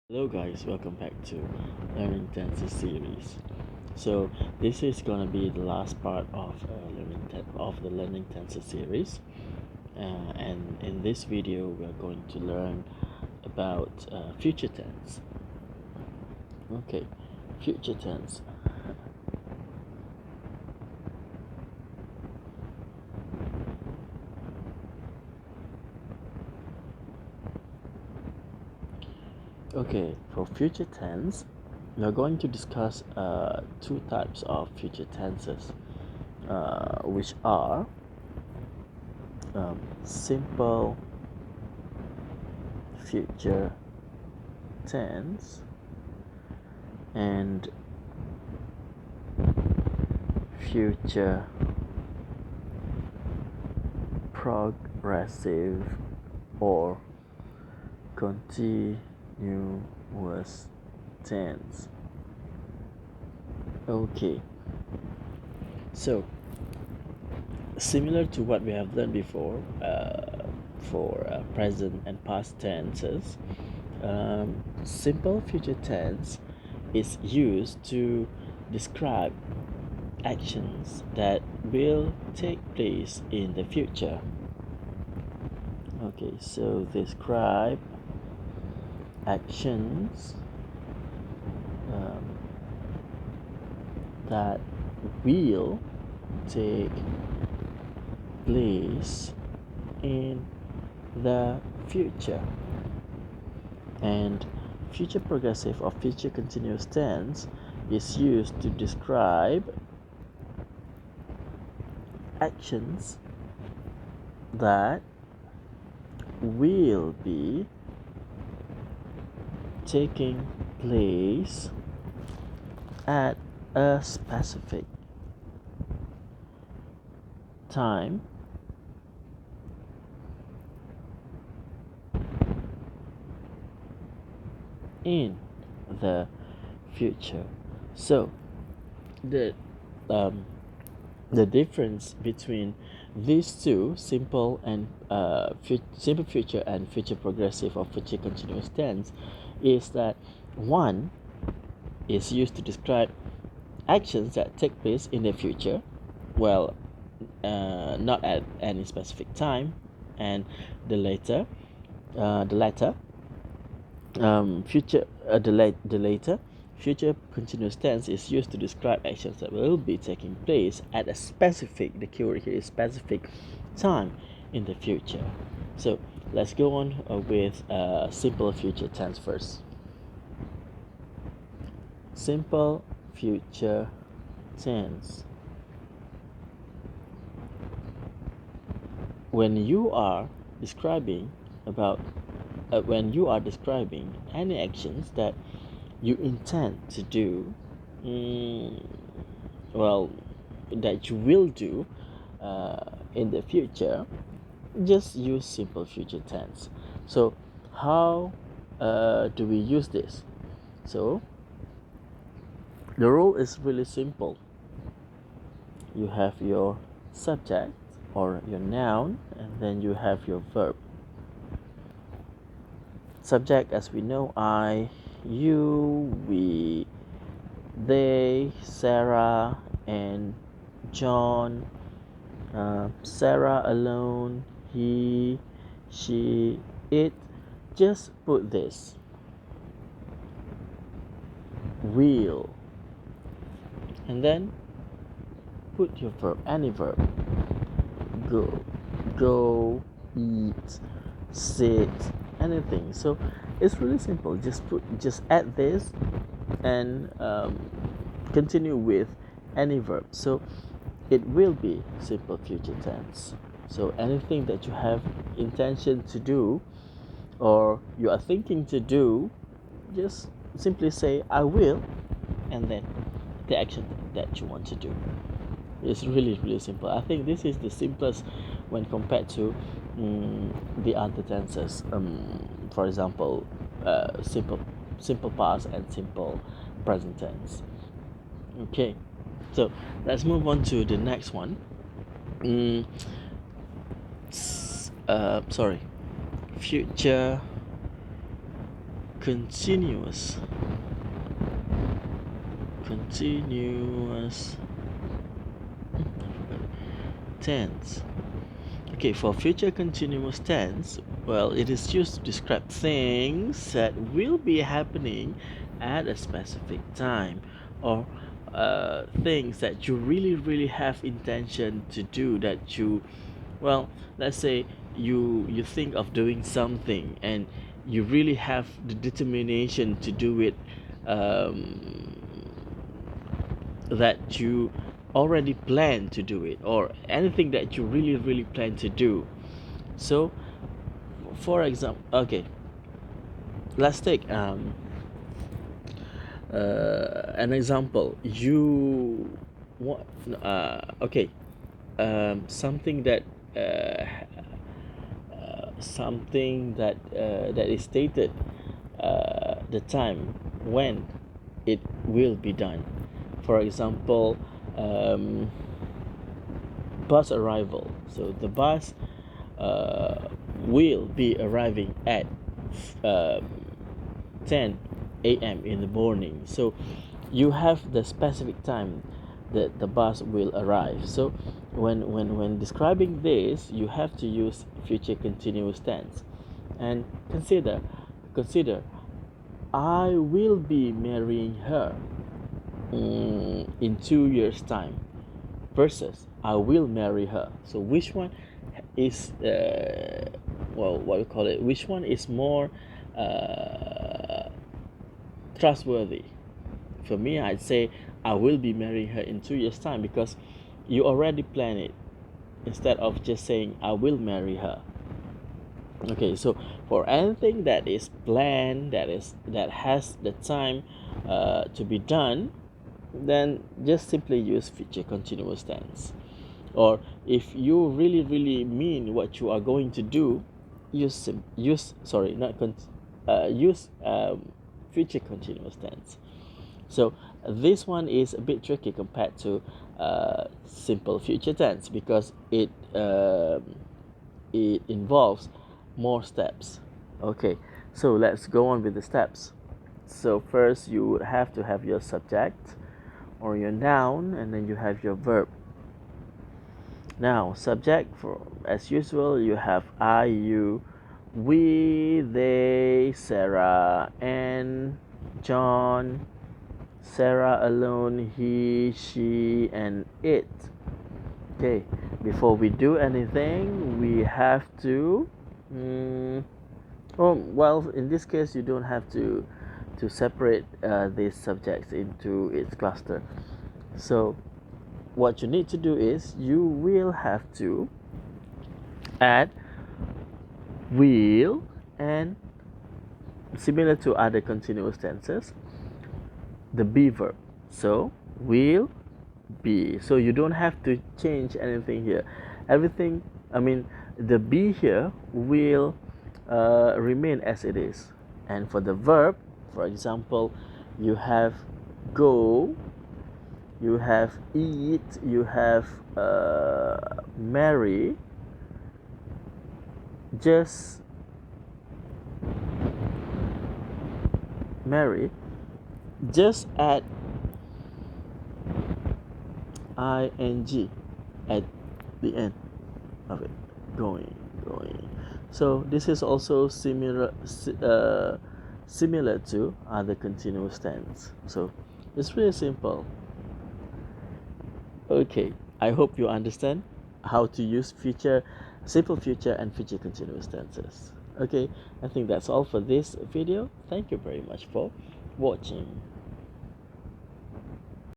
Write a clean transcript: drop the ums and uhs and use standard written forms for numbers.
Hello guys, welcome back to Learning Tenses series. So this is gonna be the last part of the Learning Tenses series, and in this video we are going to learn about future tense. Okay, future tense. Okay, for future tense, we are going to discuss two types of future tenses, which are simple future tense and future progressive or continuous tense. Okay, so similar to what we have learned before for present and past tenses, simple future tense is used to describe actions that will take place in the future. Okay, so describe actions that will take place in the future. And future progressive or future continuous tense is used to describe actions that will be taking place at a specific time in the future. So the difference between these two, simple future and future progressive or future continuous tense, is that one is used to describe actions that take place in the future, well, not at any specific time, and the later future continuous tense is used to describe actions that will be taking place at a specific, the keyword here is specific, time in the future. So let's go on with simple future tense first. Simple future tense. When you are describing any actions that you intend to do, that you will do in the future, just use simple future tense. So how do we use this? So the rule is really simple. You have your subject or your noun, and then you have your verb. Subject, as we know, I, you, we, they, Sarah, and John. Sarah alone, he, she, it. Just put this. Will. And then put your verb, any verb. Go, eat, sit, anything. So it's really simple. Just add this and continue with any verb. So it will be simple future tense. So anything that you have intention to do or you are thinking to do, just simply say I will, and then the action that you want to do. It's really simple. I think this is the simplest when compared to the other tenses. For example, simple past and simple present tense. Okay, so let's move on to the next one. Future continuous tense. Okay, for future continuous tense, well, it is used to describe things that will be happening at a specific time, or things that you really have intention to do, that you, well, let's say you think of doing something and you really have the determination to do it, um, that you already plan to do it, or anything that you really plan to do. So for example, okay, let's take an example. You what okay, something that that is stated, the time when it will be done. For example, um, bus arrival. So the bus will be arriving at um, 10 a.m. in the morning. So you have the specific time that the bus will arrive. So when describing this, you have to use future continuous tense. And consider I will be marrying her in 2 years time, versus I will marry her. So which one is well, what we call it, which one is more trustworthy? For me, I'd say I will be marrying her in 2 years time, because you already plan it, instead of just saying I will marry her. Okay, so for anything that is planned, that has the time to be done, then just simply use future continuous tense. Or if you really mean what you are going to do, use future continuous tense. So this one is a bit tricky compared to simple future tense, because it involves more steps. Okay, so let's go on with the steps. So first you would have to have your subject or your noun, and then you have your verb. Now subject, for as usual, you have I, you, we, they, Sarah, and John, Sarah alone, he, she, and it. Okay, before we do anything, we have to well, in this case you don't have to separate these subjects into its cluster. So what you need to do is you will have to add will, and similar to other continuous tenses, the be verb. So will be. So you don't have to change anything here. Everything, I mean, the be here will remain as it is. And for the verb, for example, you have go, you have eat, you have marry. Just marry, just add ing at the end of it. Going. So this is also similar to other continuous tense. So it's really simple. Okay, I hope you understand how to use simple future and future continuous tenses. Okay, I think that's all for this video. Thank you very much for watching.